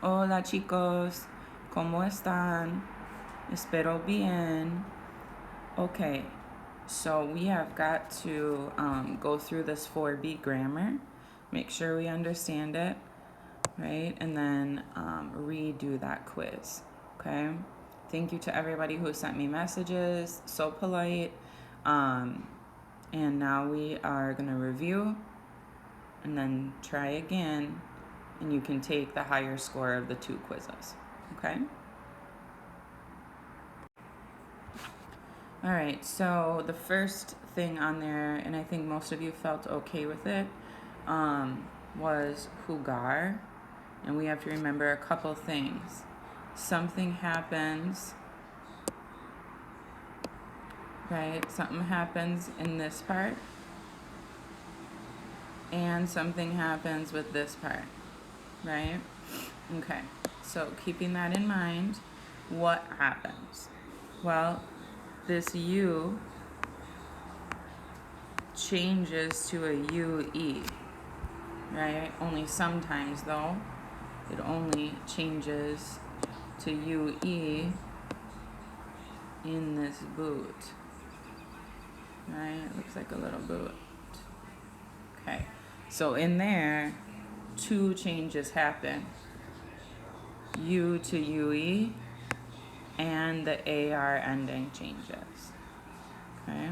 Hola chicos, ¿cómo están? Espero bien. Okay, so we have got to go through this 4B grammar, make sure we understand it, right? And then redo that quiz, okay? Thank you to everybody who sent me messages, so polite. And now we are gonna review and then try again, and you can take the higher score of the two quizzes, okay? All right, so the first thing on there, and I think most of you felt okay with it, was jugar, and we have to remember a couple things. Something happens, right? Something happens in this part, and something happens with this part, right? Okay, so keeping that in mind, what happens? Well, this U changes to a UE, right? Only sometimes though, it only changes to UE in this boot, right? It looks like a little boot. Okay, so in there, two changes happen. U to UE and the AR ending changes, okay?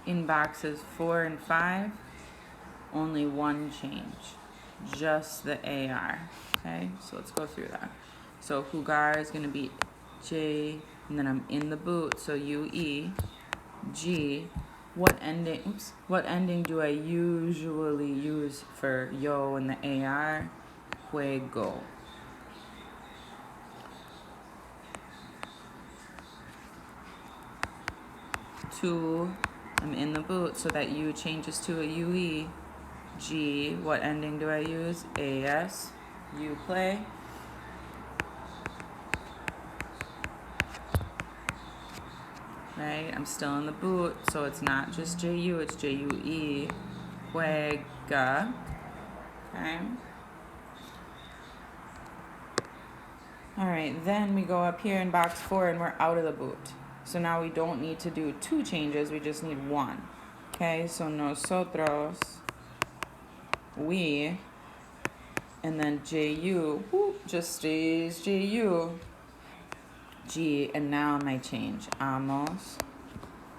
In boxes 4 and 5, only one change, just the AR, okay? So let's go through that. So jugar is gonna be J, and then I'm in the boot, so UE, G. What ending do I usually use for yo and the AR? Juego. Two, I'm in the boot, so that U changes to a UE. G, what ending do I use? AS, you play. Right, I'm still in the boot, so it's not just JU, it's JUE. Juega. Okay. All right, then we go up here in box 4 and we're out of the boot. So now we don't need to do two changes, we just need one. Okay, so nosotros, we, and then JU, just stays JU. G, and now my change, amos.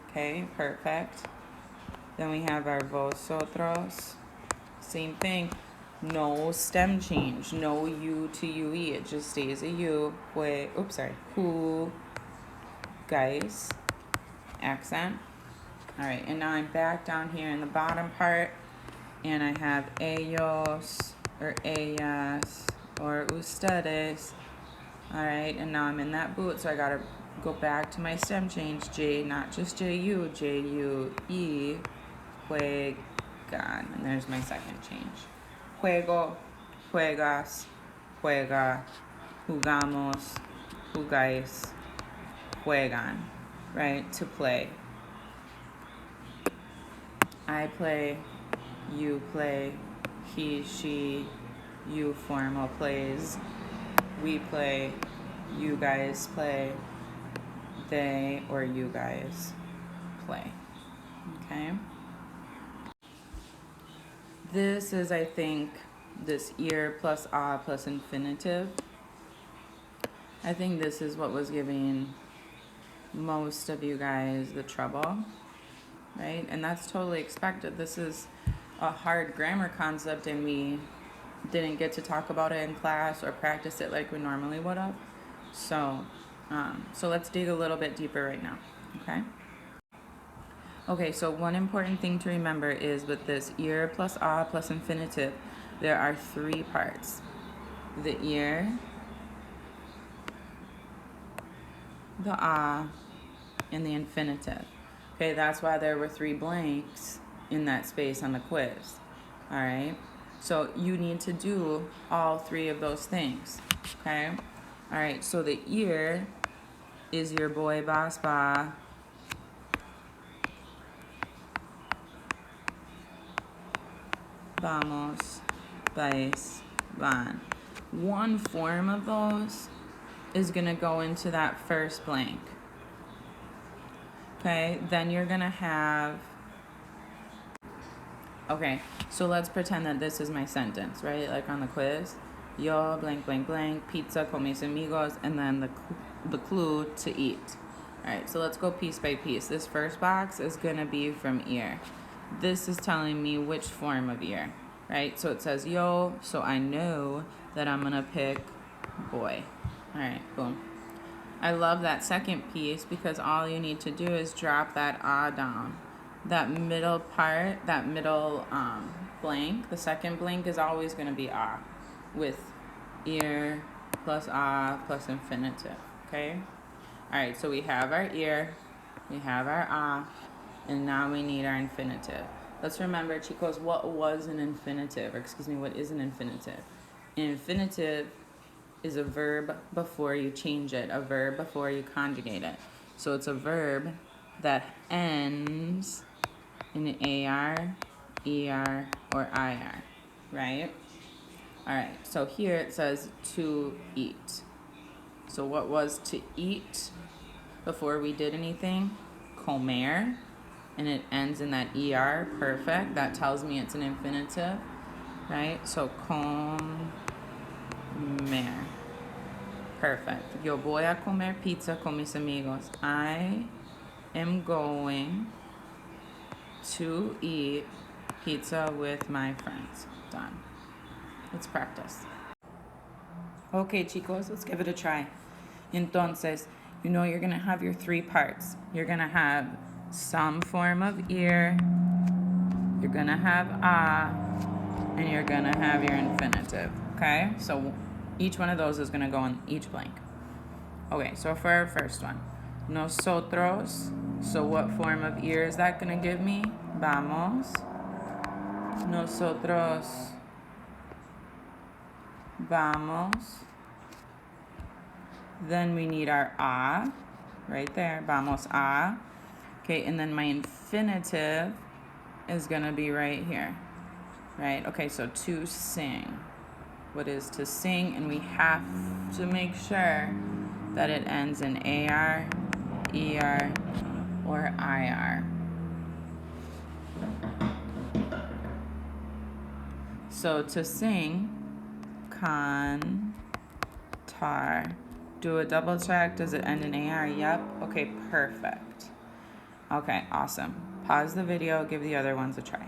Okay, perfect. Then we have our vosotros, same thing. No stem change, no U to UE, it just stays a U. Who, guys, accent. All right, and now I'm back down here in the bottom part, and I have ellos, or ellas, or ustedes. All right, and now I'm in that boot, so I gotta go back to my stem change. J, not just JU, JUE, juegan, and there's my second change. Juego, juegas, juega, jugamos, jugáis, juegan, right? To play. I play, you play, he, she, you formal plays, we play, you guys play, they or you guys play. Okay? This is, I think, this ear plus ah plus infinitive. I think this is what was giving most of you guys the trouble, right? And that's totally expected. This is a hard grammar concept, and we didn't get to talk about it in class or practice it like we normally would have. So let's dig a little bit deeper right now, okay? Okay, so one important thing to remember is with this ear plus ah plus infinitive, there are three parts. The ear, the ah, and the infinitive. Okay, that's why there were 3 blanks in that space on the quiz. All right, so you need to do all 3 of those things. Okay, all right, so the ear is your boy Baspa. Vamos, vais, van. one form of those is going to go into that first blank. Okay, then you're going to have, okay, so let's pretend that this is my sentence, right? Like on the quiz. Yo, blank, blank, blank, pizza con mis amigos, and then the clue to eat. All right, so let's go piece by piece. This first box is going to be from ear. This is telling me which form of ear, right? So it says yo, so I know that I'm going to pick boy. All right, boom. I love that second piece because all you need to do is drop that ah down. That middle part, that middle blank, the second blank is always going to be ah with ear plus ah plus infinitive, okay? All right, so we have our ear, we have our ah, and now we need our infinitive. Let's remember, chicos, what was an infinitive? Or excuse me, what is an infinitive? An infinitive is a verb before you change it, a verb before you conjugate it. So it's a verb that ends in an AR, ER, or IR, right? All right, so here it says to eat. So what was to eat before we did anything? Comer, and it ends in that ER, perfect. That tells me it's an infinitive, right? So comer. Perfect. Yo voy a comer pizza con mis amigos. I am going to eat pizza with my friends. Done. Let's practice. Okay, chicos, let's give it a try. Entonces, you know you're going to have your three parts. You're going to have some form of ear, you're going to have and you're going to have your infinitive. Okay? So each one of those is going to go in each blank. Okay, so for our first one, nosotros. So what form of ear is that going to give me? Vamos. Nosotros. Vamos. Then we need our right there. Vamos a. Okay, and then my infinitive is going to be right here. Right? Okay, so to sing. What is to sing? And we have to make sure that it ends in AR, ER, or IR. So to sing, cantar. Do a double check. Does it end in AR? Yep. Okay, perfect. Okay, awesome. Pause the video, give the other ones a try.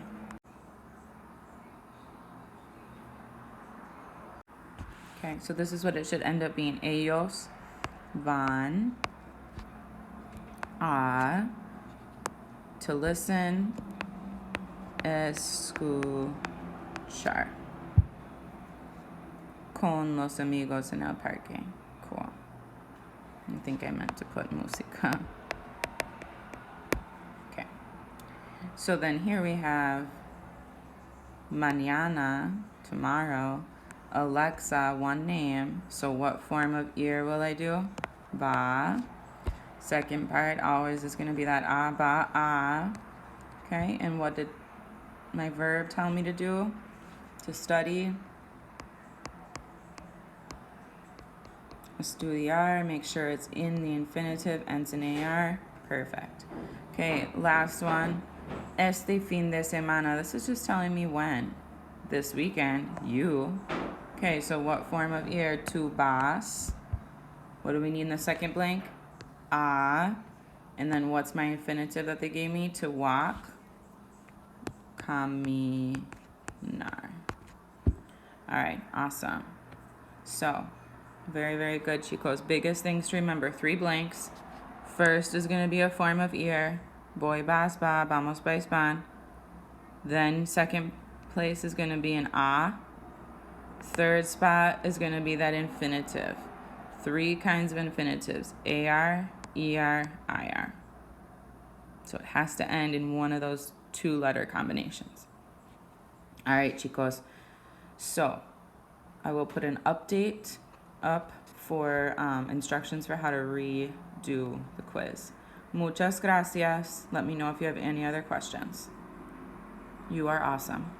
Okay, so this is what it should end up being. Ellos van a, to listen, escuchar, con los amigos en el parque. Cool. I think I meant to put música. Okay. So then here we have mañana, tomorrow. Alexa, one name. So what form of ear will I do? Va. Second part always is going to be that ba, Okay, and what did my verb tell me to do? To study. Estudiar, make sure it's in the infinitive, ends in AR. Perfect. Okay, last one. Este fin de semana. This is just telling me when. This weekend, you. Okay, so what form of ear? Tu vas. What do we need in the second blank? And then what's my infinitive that they gave me? To walk. Caminar. All right, awesome. So, very, very good, chicos. Biggest things to remember, 3 blanks. First is going to be a form of ear. Voy, vas, va, vamos, vais, van. Then second place is going to be an a. Third spot is going to be that infinitive. 3 kinds of infinitives. AR, ER, IR. So it has to end in one of those 2-letter combinations. All right, chicos. So I will put an update up for instructions for how to redo the quiz. Muchas gracias. Let me know if you have any other questions. You are awesome.